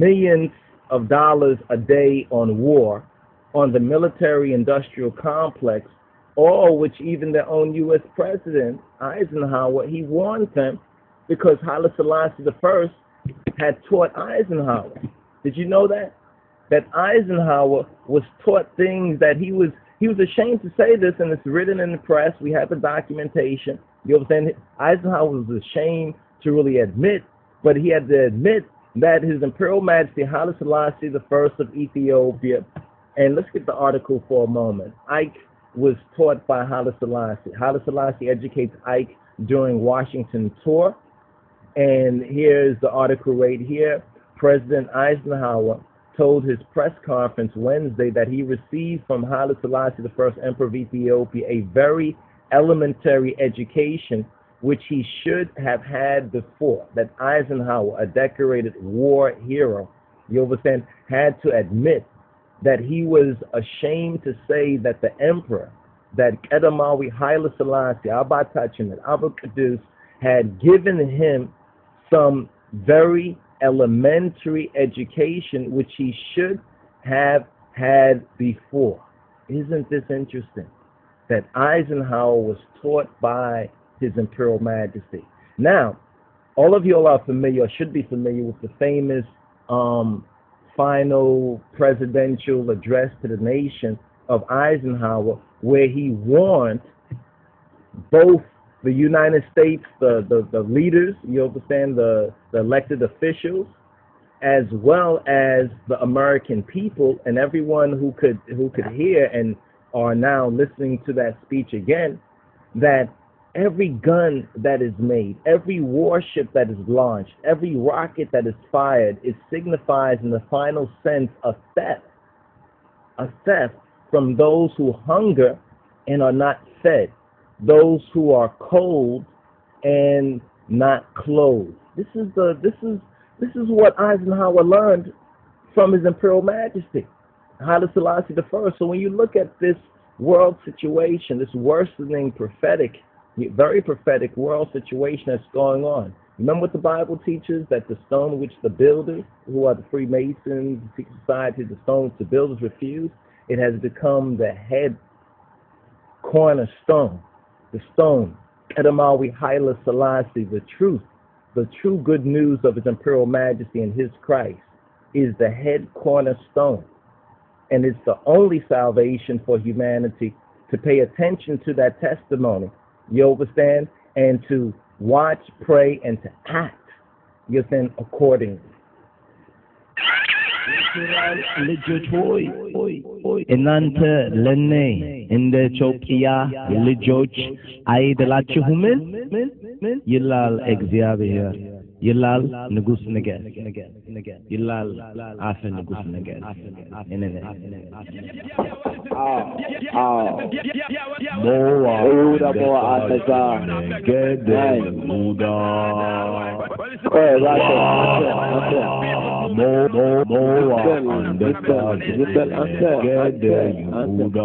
millions of dollars a day on war, on the military-industrial complex, all which even their own U.S. President, Eisenhower, he warned them because Haile Selassie I had taught Eisenhower. Did you know that? That Eisenhower was taught things that he was ashamed to say this, and it's written in the press. We have the documentation. You understand? Eisenhower was ashamed to really admit, but he had to admit that His Imperial Majesty Haile Selassie I of Ethiopia, and let's get the article for a moment. Ike was taught by Haile Selassie. Haile Selassie educates Ike during Washington tour, and here's the article right here. President Eisenhower told his press conference Wednesday that he received from Haile Selassie I, Emperor of Ethiopia, a very elementary education which he should have had before. That Eisenhower, a decorated war hero, you understand, had to admit that he was ashamed to say that the emperor, that Kedamawi Haile Selassie, Abba Tachinit, Abba Kadus, had given him some very elementary education which he should have had before. Isn't this interesting? That Eisenhower was taught by His Imperial Majesty. Now, all of you all are familiar, or should be familiar, with the famous final presidential address to the nation of Eisenhower, where he warned both the United States, the leaders, you understand, the elected officials, as well as the American people and everyone who could hear and are now listening to that speech again, that every gun that is made, every warship that is launched, every rocket that is fired, it signifies in the final sense a theft from those who hunger and are not fed, those who are cold and not clothed. This is what Eisenhower learned from His Imperial Majesty, Haile Selassie I. So when you look at this world situation, this worsening prophetic, very prophetic world situation that's going on. Remember what the Bible teaches, that the stone which the builders, who are the Freemasons, the secret society, the stone which the builders refused, it has become the head cornerstone, the stone, Edamawi Haile Selassie, the true good news of His Imperial Majesty and His Christ is the head cornerstone. And it's the only salvation for humanity to pay attention to that testimony. You understand? And to watch, pray, and to act, you understand, accordingly. ልጆች ሆይ እናንተ ለኔ እንደ ኢትዮጵያ ልጆች አይደላችሁምን? ይላል እግዚአብሔር፣ ይላል ንጉሥ ነገሥት፣ ይላል አፈ ንጉሥ ነገሥት። ቦዋ አነዛ ነገደ ይሁዳ ቦዋ አንበሳ ነገደ ይሁዳ